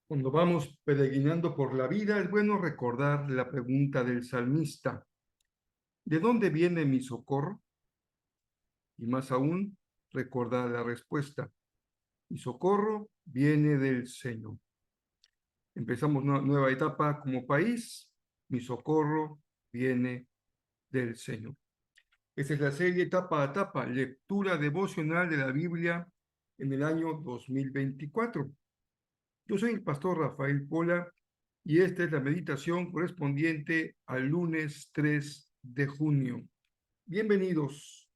Cuando vamos peregrinando por la vida, es bueno recordar la pregunta del salmista: ¿de dónde viene mi socorro? Y más aún, recordar la respuesta: mi socorro viene del Señor. Empezamos una nueva etapa como país. Mi socorro viene del Señor. Esta es la serie Etapa a Etapa, lectura devocional de la Biblia en el año 2024. Yo soy el pastor Rafael Pola y esta es la meditación correspondiente al lunes 3 de junio. Bienvenidos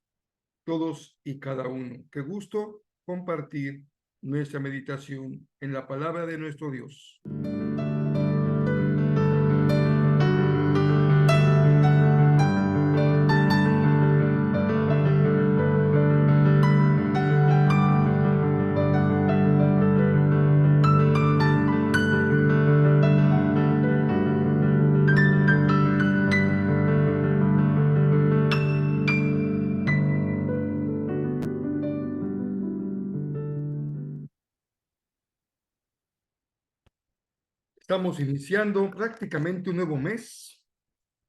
todos y cada uno. Qué gusto compartir nuestra meditación en la palabra de nuestro Dios. Estamos iniciando prácticamente un nuevo mes.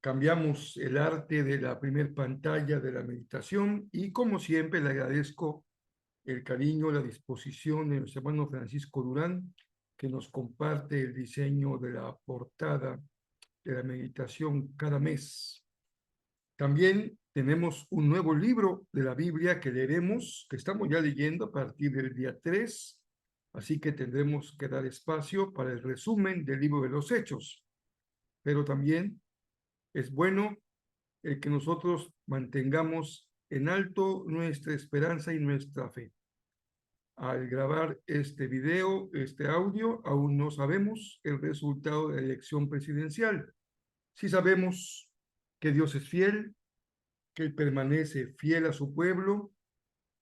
Cambiamos el arte de la primer pantalla de la meditación y como siempre le agradezco el cariño, la disposición de nuestro hermano Francisco Durán, que nos comparte el diseño de la portada de la meditación cada mes. También tenemos un nuevo libro de la Biblia que leeremos, que estamos ya leyendo a partir del día 3, así que tendremos que dar espacio para el resumen del libro de los Hechos. Pero también es bueno el que nosotros mantengamos en alto nuestra esperanza y nuestra fe. Al grabar este video, este audio, aún no sabemos el resultado de la elección presidencial. Sí sabemos que Dios es fiel, que Él permanece fiel a su pueblo,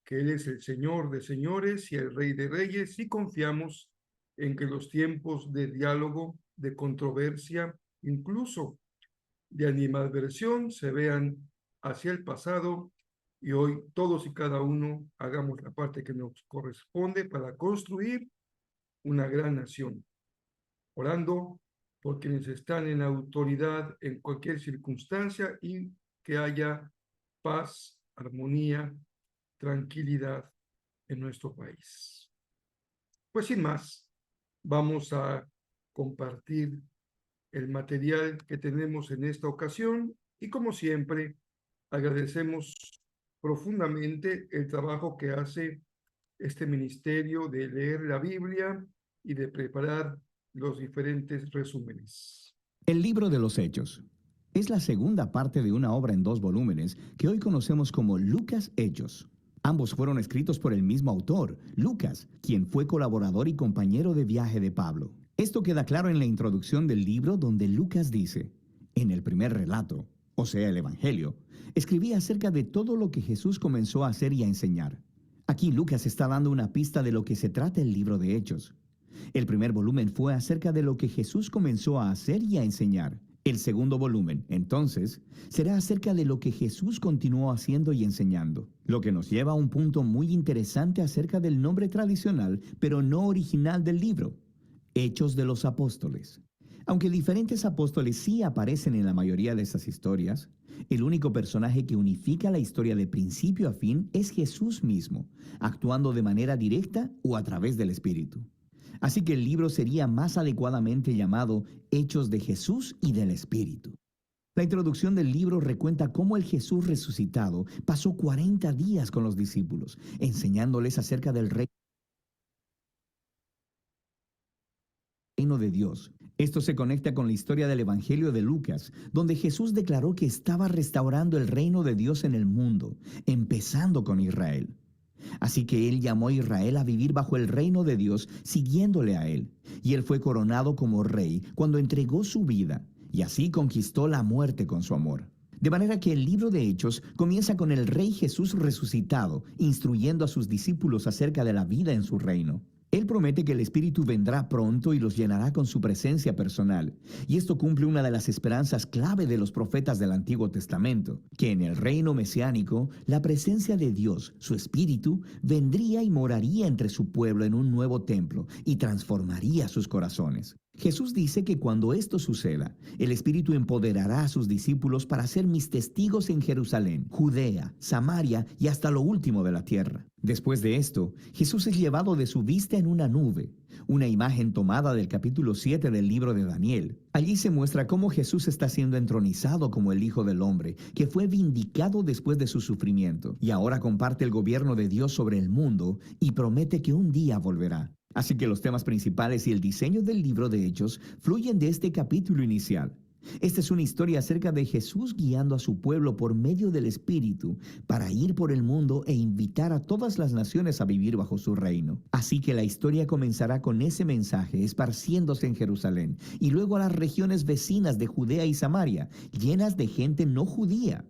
que Él es el Señor de señores y el Rey de reyes, y confiamos en que los tiempos de diálogo, de controversia, incluso de animadversión, se vean hacia el pasado y hoy todos y cada uno hagamos la parte que nos corresponde para construir una gran nación, orando por quienes están en autoridad en cualquier circunstancia y que haya paz, armonía, tranquilidad en nuestro país. Pues sin más, vamos a compartir el material que tenemos en esta ocasión y como siempre agradecemos profundamente el trabajo que hace este ministerio de leer la Biblia y de preparar los diferentes resúmenes. El libro de los Hechos es la segunda parte de una obra en 2 volúmenes que hoy conocemos como Lucas Hechos. Ambos fueron escritos por el mismo autor, Lucas, quien fue colaborador y compañero de viaje de Pablo. Esto queda claro en la introducción del libro, donde Lucas dice: en el primer relato, o sea, el Evangelio, escribí acerca de todo lo que Jesús comenzó a hacer y a enseñar. Aquí Lucas está dando una pista de lo que se trata el libro de Hechos. El primer volumen fue acerca de lo que Jesús comenzó a hacer y a enseñar. El segundo volumen, entonces, será acerca de lo que Jesús continuó haciendo y enseñando, lo que nos lleva a un punto muy interesante acerca del nombre tradicional, pero no original del libro: Hechos de los Apóstoles. Aunque diferentes apóstoles sí aparecen en la mayoría de estas historias, el único personaje que unifica la historia de principio a fin es Jesús mismo, actuando de manera directa o a través del Espíritu. Así que el libro sería más adecuadamente llamado Hechos de Jesús y del Espíritu. La introducción del libro recuenta cómo el Jesús resucitado pasó 40 días con los discípulos, enseñándoles acerca del reino reino de Dios. Esto se conecta con la historia del Evangelio de Lucas, donde Jesús declaró que estaba restaurando el reino de Dios en el mundo, empezando con Israel. Así que él llamó a Israel a vivir bajo el reino de Dios, siguiéndole a él. Y él fue coronado como rey cuando entregó su vida, y así conquistó la muerte con su amor. De manera que el libro de Hechos comienza con el Rey Jesús resucitado, instruyendo a sus discípulos acerca de la vida en su reino. Él promete que el Espíritu vendrá pronto y los llenará con su presencia personal. Y esto cumple una de las esperanzas clave de los profetas del Antiguo Testamento, que en el reino mesiánico, la presencia de Dios, su Espíritu, vendría y moraría entre su pueblo en un nuevo templo y transformaría sus corazones. Jesús dice que cuando esto suceda, el Espíritu empoderará a sus discípulos para ser mis testigos en Jerusalén, Judea, Samaria y hasta lo último de la tierra. Después de esto, Jesús es llevado de su vista en una nube, una imagen tomada del capítulo 7 del libro de Daniel. Allí se muestra cómo Jesús está siendo entronizado como el Hijo del Hombre, que fue vindicado después de su sufrimiento, y ahora comparte el gobierno de Dios sobre el mundo y promete que un día volverá. Así que los temas principales y el diseño del libro de Hechos fluyen de este capítulo inicial. Esta es una historia acerca de Jesús guiando a su pueblo por medio del Espíritu para ir por el mundo e invitar a todas las naciones a vivir bajo su reino. Así que la historia comenzará con ese mensaje esparciéndose en Jerusalén y luego a las regiones vecinas de Judea y Samaria, llenas de gente no judía.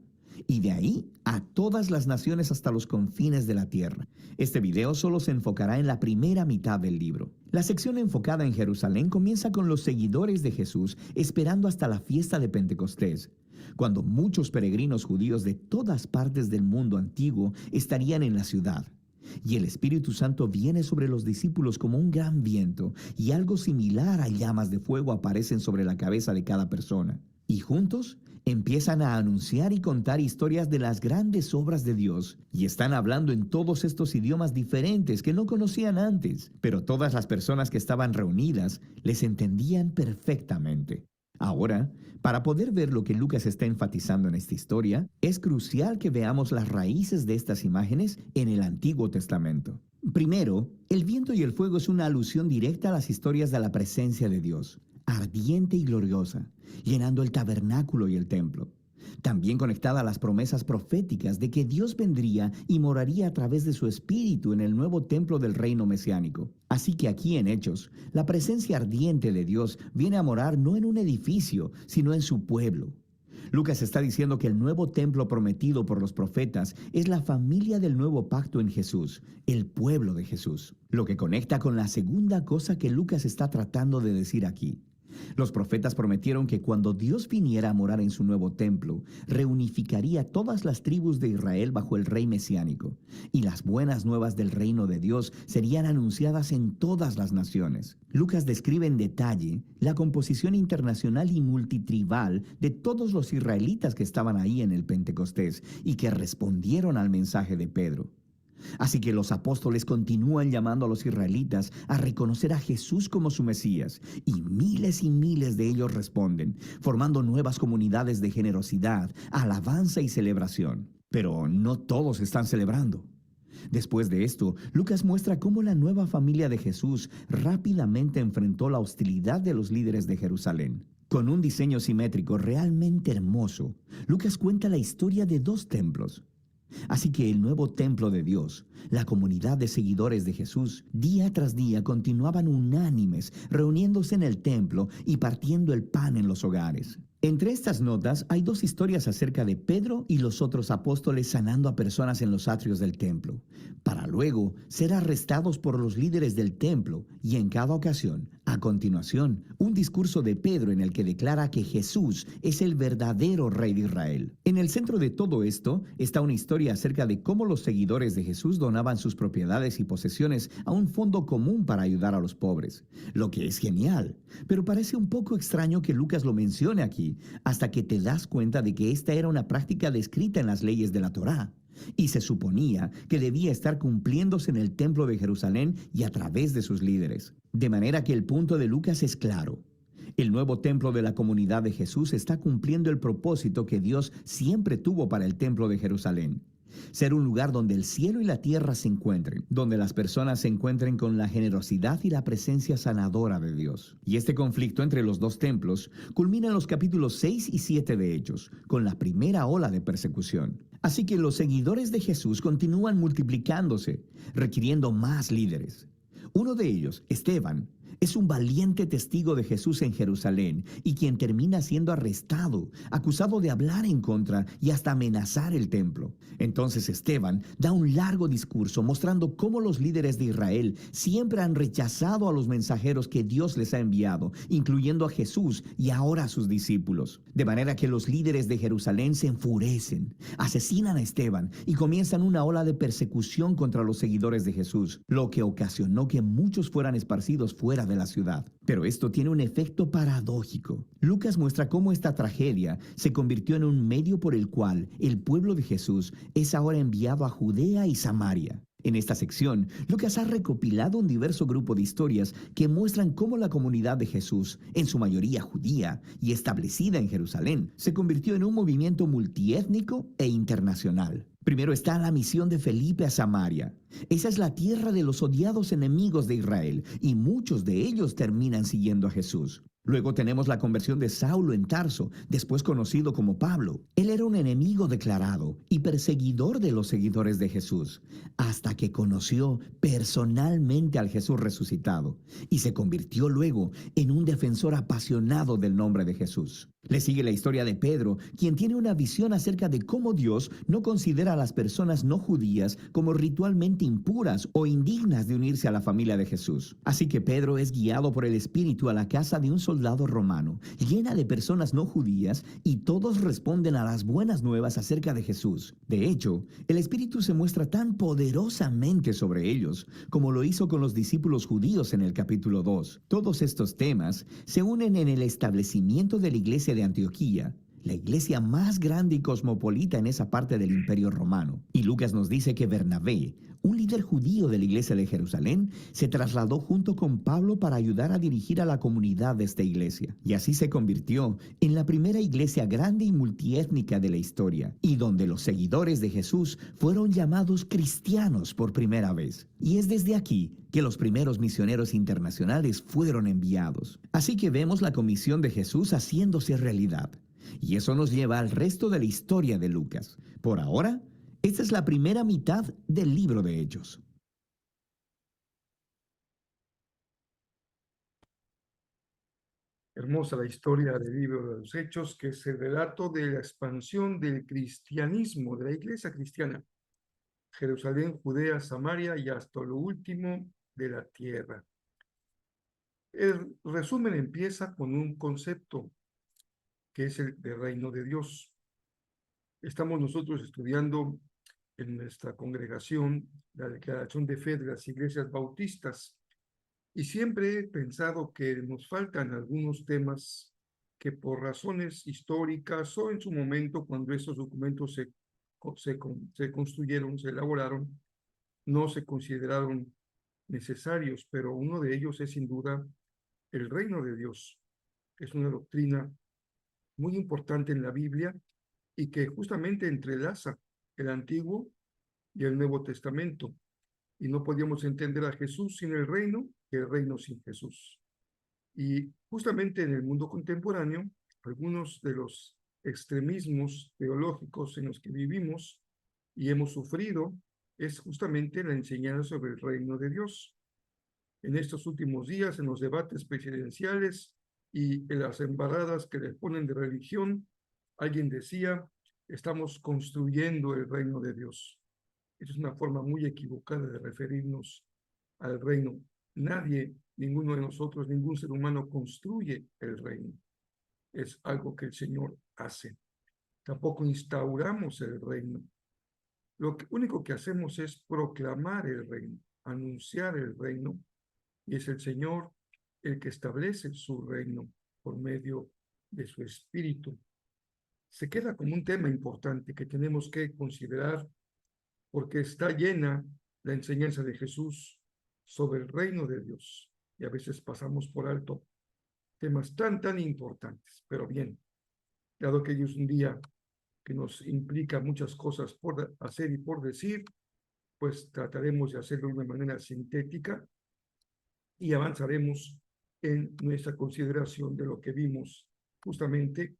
Y de ahí a todas las naciones hasta los confines de la tierra. Este video solo se enfocará en la primera mitad del libro. La sección enfocada en Jerusalén comienza con los seguidores de Jesús esperando hasta la fiesta de Pentecostés, cuando muchos peregrinos judíos de todas partes del mundo antiguo estarían en la ciudad. Y el Espíritu Santo viene sobre los discípulos como un gran viento, y algo similar a llamas de fuego aparecen sobre la cabeza de cada persona. Y juntos empiezan a anunciar y contar historias de las grandes obras de Dios, y están hablando en todos estos idiomas diferentes que no conocían antes, pero todas las personas que estaban reunidas les entendían perfectamente. Ahora, para poder ver lo que Lucas está enfatizando en esta historia, es crucial que veamos las raíces de estas imágenes en el Antiguo Testamento. Primero, el viento y el fuego es una alusión directa a las historias de la presencia de Dios, ardiente y gloriosa, llenando el tabernáculo y el templo. También conectada a las promesas proféticas de que Dios vendría y moraría a través de su Espíritu en el nuevo templo del reino mesiánico. Así que aquí en Hechos, la presencia ardiente de Dios viene a morar no en un edificio, sino en su pueblo. Lucas está diciendo que el nuevo templo prometido por los profetas es la familia del nuevo pacto en Jesús, el pueblo de Jesús. Lo que conecta con la segunda cosa que Lucas está tratando de decir aquí. Los profetas prometieron que cuando Dios viniera a morar en su nuevo templo, reunificaría todas las tribus de Israel bajo el rey mesiánico, y las buenas nuevas del reino de Dios serían anunciadas en todas las naciones. Lucas describe en detalle la composición internacional y multitribal de todos los israelitas que estaban ahí en el Pentecostés y que respondieron al mensaje de Pedro. Así que los apóstoles continúan llamando a los israelitas a reconocer a Jesús como su Mesías, y miles de ellos responden, formando nuevas comunidades de generosidad, alabanza y celebración. Pero no todos están celebrando. Después de esto, Lucas muestra cómo la nueva familia de Jesús rápidamente enfrentó la hostilidad de los líderes de Jerusalén. Con un diseño simétrico realmente hermoso, Lucas cuenta la historia de dos templos. Así que el nuevo templo de Dios, la comunidad de seguidores de Jesús, día tras día continuaban unánimes, reuniéndose en el templo y partiendo el pan en los hogares. Entre estas notas hay dos historias acerca de Pedro y los otros apóstoles sanando a personas en los atrios del templo, para luego ser arrestados por los líderes del templo y en cada ocasión, a continuación, un discurso de Pedro en el que declara que Jesús es el verdadero rey de Israel. En el centro de todo esto está una historia acerca de cómo los seguidores de Jesús donaban sus propiedades y posesiones a un fondo común para ayudar a los pobres, lo que es genial, pero parece un poco extraño que Lucas lo mencione aquí, hasta que te das cuenta de que esta era una práctica descrita en las leyes de la Torá, y se suponía que debía estar cumpliéndose en el templo de Jerusalén y a través de sus líderes. De manera que el punto de Lucas es claro. El nuevo templo de la comunidad de Jesús está cumpliendo el propósito que Dios siempre tuvo para el templo de Jerusalén. ser un lugar donde el cielo y la tierra se encuentren, donde las personas se encuentren con la generosidad y la presencia sanadora de Dios. Y este conflicto entre los dos templos culmina en los capítulos 6 y 7 de Hechos, con la primera ola de persecución. Así que los seguidores de Jesús continúan multiplicándose, requiriendo más líderes. Uno de ellos, Esteban, es un valiente testigo de Jesús en Jerusalén y quien termina siendo arrestado, acusado de hablar en contra y hasta amenazar el templo. Entonces Esteban da un largo discurso mostrando cómo los líderes de Israel siempre han rechazado a los mensajeros que Dios les ha enviado, incluyendo a Jesús y ahora a sus discípulos. De manera que los líderes de Jerusalén se enfurecen, asesinan a Esteban y comienzan una ola de persecución contra los seguidores de Jesús, lo que ocasionó que muchos fueran esparcidos fuera de la ciudad. Pero esto tiene un efecto paradójico. Lucas muestra cómo esta tragedia se convirtió en un medio por el cual el pueblo de Jesús es ahora enviado a Judea y Samaria. En esta sección, Lucas ha recopilado un diverso grupo de historias que muestran cómo la comunidad de Jesús, en su mayoría judía y establecida en Jerusalén, se convirtió en un movimiento multiétnico e internacional. Primero está la misión de Felipe a Samaria. Esa es la tierra de los odiados enemigos de Israel, y muchos de ellos terminan siguiendo a Jesús. Luego tenemos la conversión de Saulo en Tarso, después conocido como Pablo. Él era un enemigo declarado y perseguidor de los seguidores de Jesús, hasta que conoció personalmente al Jesús resucitado y se convirtió luego en un defensor apasionado del nombre de Jesús. Le sigue la historia de Pedro, quien tiene una visión acerca de cómo Dios no considera a las personas no judías como ritualmente impuras o indignas de unirse a la familia de Jesús. Así que Pedro es guiado por el Espíritu a la casa de un soldado romano, llena de personas no judías, y todos responden a las buenas nuevas acerca de Jesús. De hecho, el Espíritu se muestra tan poderosamente sobre ellos, como lo hizo con los discípulos judíos en el capítulo 2. Todos estos temas se unen en el establecimiento de la iglesia de Antioquía, la iglesia más grande y cosmopolita en esa parte del Imperio Romano. Y Lucas nos dice que Bernabé, un líder judío de la iglesia de Jerusalén, se trasladó junto con Pablo para ayudar a dirigir a la comunidad de esta iglesia. Y así se convirtió en la primera iglesia grande y multiétnica de la historia, y donde los seguidores de Jesús fueron llamados cristianos por primera vez. Y es desde aquí que los primeros misioneros internacionales fueron enviados. Así que vemos la comisión de Jesús haciéndose realidad. Y eso nos lleva al resto de la historia de Lucas. Por ahora, esta es la primera mitad del libro de Hechos. Hermosa la historia del libro de los Hechos, que es el relato de la expansión del cristianismo, de la iglesia cristiana. Jerusalén, Judea, Samaria y hasta lo último de la tierra. El resumen empieza con un concepto que es el de reino de Dios. Estamos nosotros estudiando en nuestra congregación la declaración de fe de las iglesias bautistas, y siempre he pensado que nos faltan algunos temas que por razones históricas o en su momento cuando estos documentos se construyeron, se elaboraron, no se consideraron necesarios, pero uno de ellos es sin duda el reino de Dios. Es una doctrina muy importante en la Biblia y que justamente entrelaza el Antiguo y el Nuevo Testamento. Y no podíamos entender a Jesús sin el reino y el reino sin Jesús. Y justamente en el mundo contemporáneo, algunos de los extremismos teológicos en los que vivimos y hemos sufrido es justamente la enseñanza sobre el reino de Dios. En estos últimos días, en los debates presidenciales y en las embaradas que les ponen de religión, alguien decía, estamos construyendo el reino de Dios. Esa es una forma muy equivocada de referirnos al reino. Nadie, ninguno de nosotros, ningún ser humano construye el reino. Es algo que el Señor hace. Tampoco instauramos el reino. Lo único que hacemos es proclamar el reino, anunciar el reino, y es el Señor el que establece su reino por medio de su Espíritu. Se queda como un tema importante que tenemos que considerar porque está llena la enseñanza de Jesús sobre el reino de Dios. Y a veces pasamos por alto temas tan importantes. Pero bien, dado que ellos un día que nos implica muchas cosas por hacer y por decir, pues trataremos de hacerlo de una manera sintética y avanzaremos en nuestra consideración de lo que vimos justamente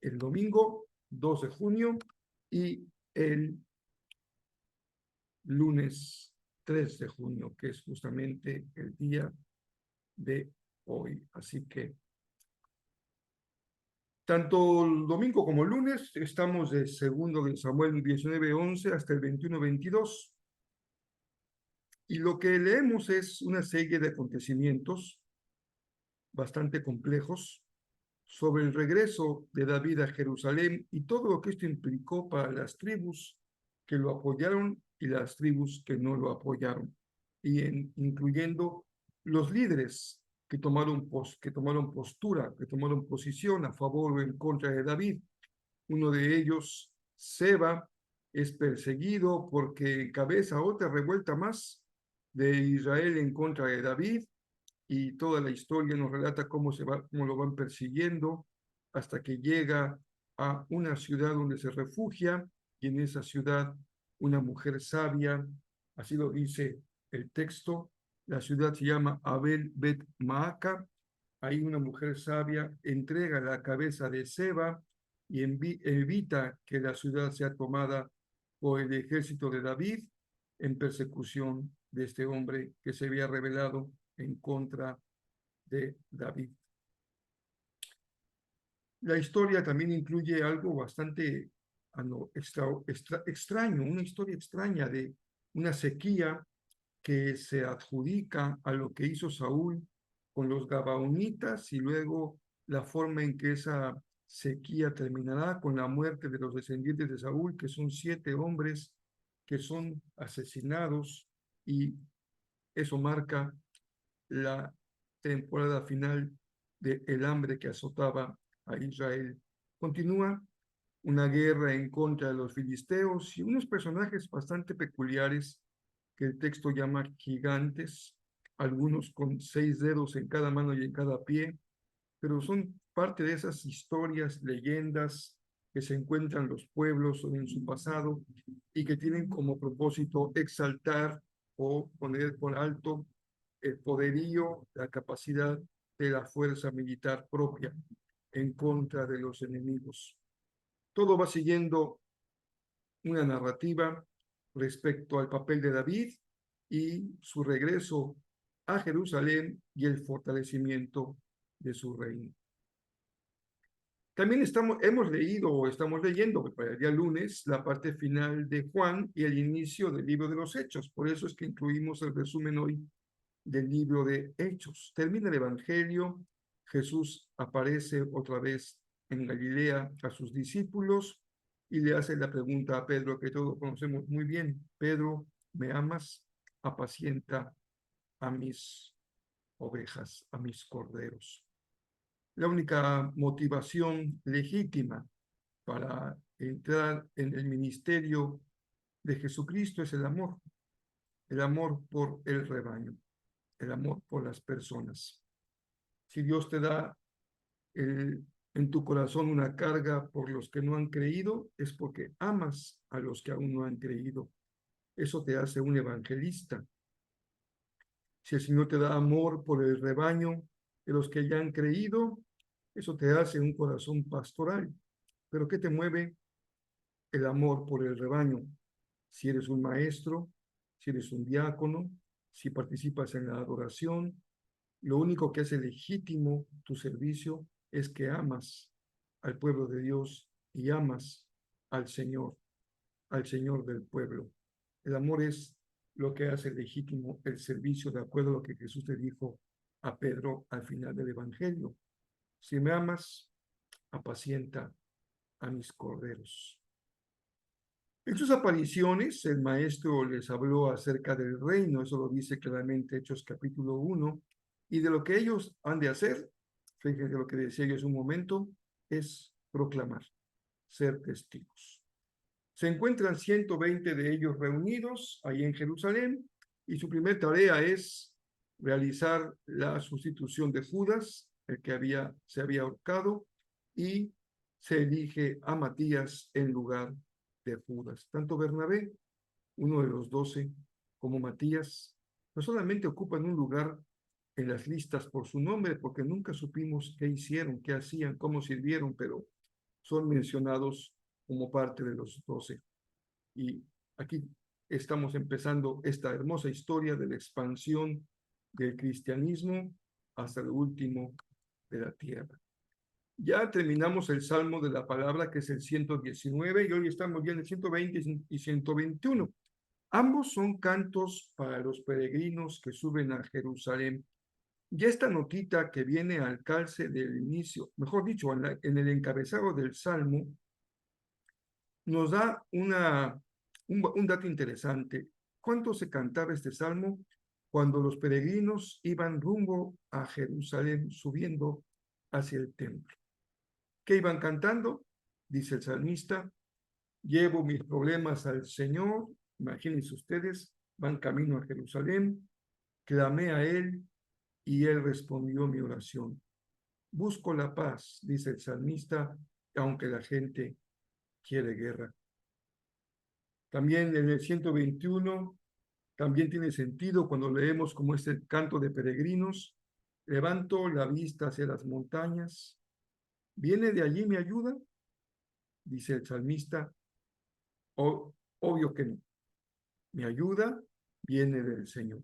el domingo 2 de junio y el lunes 3 de junio, que es justamente el día de hoy. Así que tanto el domingo como el lunes estamos de segundo de Samuel 19:11 hasta el 21:22. Y lo que leemos es una serie de acontecimientos bastante complejos sobre el regreso de David a Jerusalén y todo lo que esto implicó para las tribus que lo apoyaron y las tribus que no lo apoyaron, incluyendo los líderes que tomaron postura, que tomaron posición a favor o en contra de David. Uno de ellos, Seba, es perseguido porque encabeza otra revuelta más de Israel en contra de David, y toda la historia nos relata cómo lo van persiguiendo hasta que llega a una ciudad donde se refugia, y en esa ciudad una mujer sabia, así lo dice el texto, la ciudad se llama Abel Bet Maaca. Ahí una mujer sabia entrega la cabeza de Seba y evita que la ciudad sea tomada por el ejército de David en persecución de este hombre que se había rebelado en contra de David. La historia también incluye algo bastante extraño, una historia extraña de una sequía que se adjudica a lo que hizo Saúl con los Gabaonitas, y luego la forma en que esa sequía terminará con la muerte de los descendientes de Saúl, que son 7 hombres que son asesinados, y eso marca la temporada final de el hambre que azotaba a Israel. Continúa una guerra en contra de los filisteos y unos personajes bastante peculiares que el texto llama gigantes, algunos con 6 dedos en cada mano y en cada pie, pero son parte de esas historias, leyendas que se encuentran en los pueblos o en su pasado y que tienen como propósito exaltar o poner por alto el poderío, la capacidad de la fuerza militar propia en contra de los enemigos. Todo va siguiendo una narrativa respecto al papel de David y su regreso a Jerusalén y el fortalecimiento de su reino. También hemos leído o estamos leyendo para el día lunes la parte final de Juan y el inicio del libro de los Hechos. Por eso es que incluimos el resumen hoy del libro de Hechos. Termina el Evangelio, Jesús aparece otra vez en Galilea a sus discípulos y le hace la pregunta a Pedro que todos conocemos muy bien: Pedro, ¿me amas? Apacienta a mis ovejas, a mis corderos. La única motivación legítima para entrar en el ministerio de Jesucristo es el amor por el rebaño, el amor por las personas. Si Dios te da en tu corazón una carga por los que no han creído, es porque amas a los que aún no han creído. Eso te hace un evangelista. Si el Señor te da amor por el rebaño de los que ya han creído, eso te hace un corazón pastoral. Pero ¿qué te mueve? El amor por el rebaño. Si eres un maestro, si eres un diácono, si participas en la adoración, lo único que hace legítimo tu servicio es que amas al pueblo de Dios y amas al Señor del pueblo. El amor es lo que hace legítimo el servicio, de acuerdo a lo que Jesús le dijo a Pedro al final del Evangelio. Si me amas, apacienta a mis corderos. En sus apariciones, el maestro les habló acerca del reino, eso lo dice claramente Hechos capítulo 1, y de lo que ellos han de hacer. Fíjense lo que decía yo hace un momento, es proclamar, ser testigos. Se encuentran 120 de ellos reunidos ahí en Jerusalén, y su primera tarea es realizar la sustitución de Judas, el que se había ahorcado, y se elige a Matías en lugar de Judas. Tanto Bernabé, uno de los 12, como Matías, no solamente ocupan un lugar en las listas por su nombre, porque nunca supimos qué hicieron, qué hacían, cómo sirvieron, pero son mencionados como parte de los 12. Y aquí estamos empezando esta hermosa historia de la expansión del cristianismo hasta lo último de la tierra. Ya terminamos el Salmo de la Palabra, que es el 119, y hoy estamos ya en el 120 y 121. Ambos son cantos para los peregrinos que suben a Jerusalén. Y esta notita que viene al calce del inicio, mejor dicho, en el encabezado del Salmo, nos da un dato interesante. ¿Cuánto se cantaba este Salmo cuando los peregrinos iban rumbo a Jerusalén, subiendo hacia el templo? ¿Qué iban cantando? Dice el salmista: llevo mis problemas al Señor. Imagínense ustedes, van camino a Jerusalén, clamé a Él y Él respondió mi oración. Busco la paz, dice el salmista, aunque la gente quiere guerra. También en el 121, también tiene sentido cuando leemos como este canto de peregrinos: levanto la vista hacia las montañas, ¿viene de allí mi ayuda? Dice el salmista, obvio que no. Mi ayuda viene del Señor.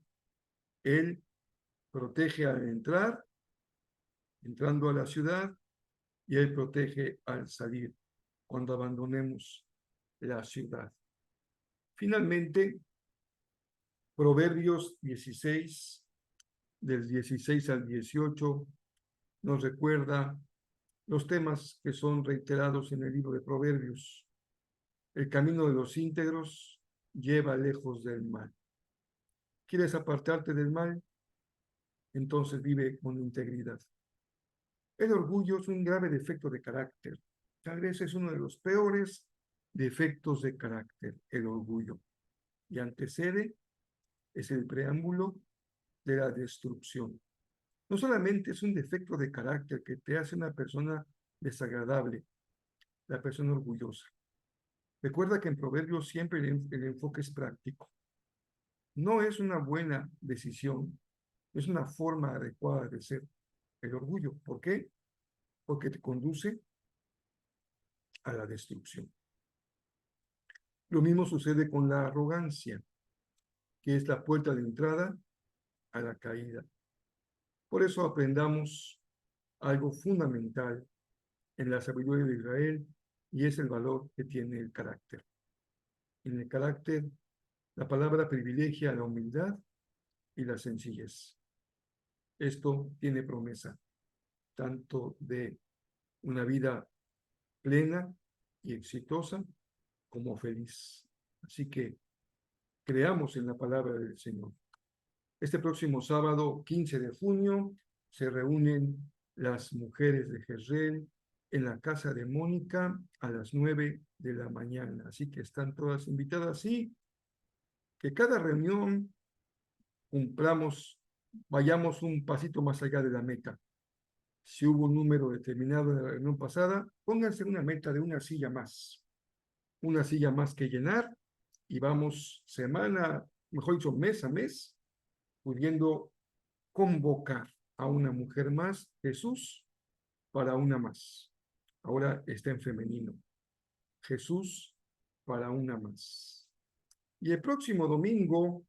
Él protege al entrar, entrando a la ciudad, y Él protege al salir, cuando abandonemos la ciudad. Finalmente, Proverbios 16, del 16 al 18, nos recuerda los temas que son reiterados en el libro de Proverbios. El camino de los íntegros lleva lejos del mal. ¿Quieres apartarte del mal? Entonces vive con integridad. El orgullo es un grave defecto de carácter. Tal vez es uno de los peores defectos de carácter, el orgullo. Y antecede, es el preámbulo de la destrucción. No solamente es un defecto de carácter que te hace una persona desagradable, la persona orgullosa. Recuerda que en Proverbios siempre el enfoque es práctico. No es una buena decisión, es una forma adecuada de ser el orgullo. ¿Por qué? Porque te conduce a la destrucción. Lo mismo sucede con la arrogancia, que es la puerta de entrada a la caída. Por eso aprendamos algo fundamental en la sabiduría de Israel, y es el valor que tiene el carácter. En el carácter, la palabra privilegia la humildad y la sencillez. Esto tiene promesa tanto de una vida plena y exitosa como feliz. Así que creamos en la palabra del Señor. Este próximo sábado, 15 de junio, se reúnen las mujeres de Jezreel en la casa de Mónica a las 9 de la mañana. Así que están todas invitadas, y que cada reunión vayamos un pasito más allá de la meta. Si hubo un número determinado en la reunión pasada, pónganse una meta de una silla más que llenar, y vamos semana, mejor dicho, mes a mes, pudiendo convocar a una mujer más, Jesús para una más. Ahora está en femenino. Jesús para una más. Y el próximo domingo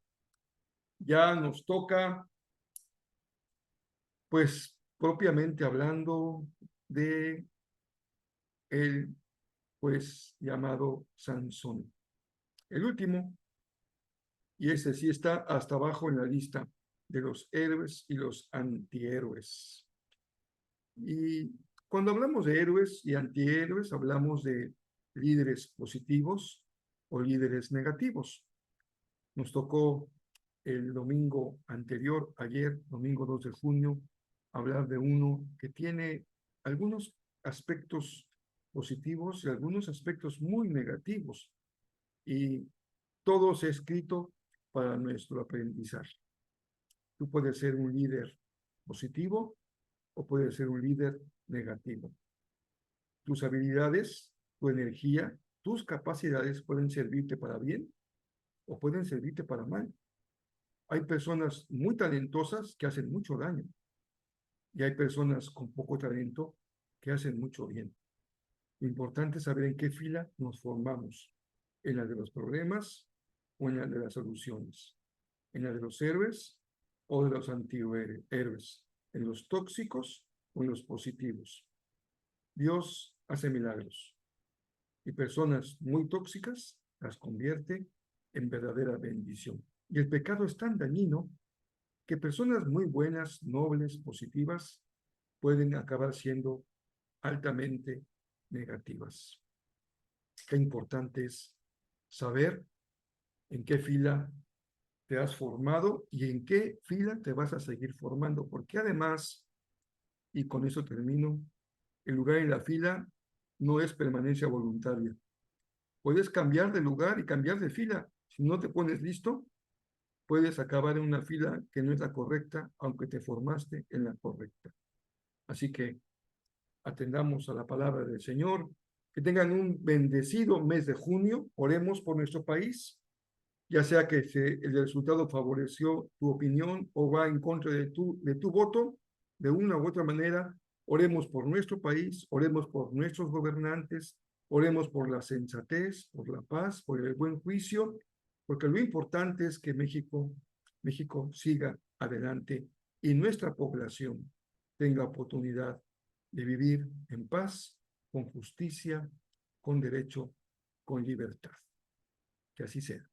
ya nos toca, pues propiamente hablando, de el pues llamado Sansón. El último, y ese sí está hasta abajo en la lista de los héroes y los antihéroes. Y cuando hablamos de héroes y antihéroes, hablamos de líderes positivos o líderes negativos. Nos tocó el domingo anterior, ayer, domingo 2 de junio, hablar de uno que tiene algunos aspectos positivos y algunos aspectos muy negativos, y todo se ha escrito para nuestro aprendizaje. Tú puedes ser un líder positivo o puedes ser un líder negativo. Tus habilidades, tu energía, tus capacidades pueden servirte para bien o pueden servirte para mal. Hay personas muy talentosas que hacen mucho daño y hay personas con poco talento que hacen mucho bien. Lo importante es saber en qué fila nos formamos, en la de los problemas o en la de las soluciones, en la de los héroes o de los antihéroes, en los tóxicos o en los positivos. Dios hace milagros y personas muy tóxicas las convierte en verdadera bendición. Y el pecado es tan dañino que personas muy buenas, nobles, positivas, pueden acabar siendo altamente negativas. Qué importante es saber en qué fila te has formado y en qué fila te vas a seguir formando, porque además, y con eso termino, el lugar en la fila no es permanencia voluntaria. Puedes cambiar de lugar y cambiar de fila. Si no te pones listo, puedes acabar en una fila que no es la correcta, aunque te formaste en la correcta. Así que atendamos a la palabra del Señor. Que tengan un bendecido mes de junio. Oremos por nuestro país, ya sea que el resultado favoreció tu opinión o va en contra de tu voto, de una u otra manera. Oremos por nuestro país, oremos por nuestros gobernantes, oremos por la sensatez, por la paz, por el buen juicio, porque lo importante es que México siga adelante y nuestra población tenga oportunidad de vivir en paz, con justicia, con derecho, con libertad. Que así sea.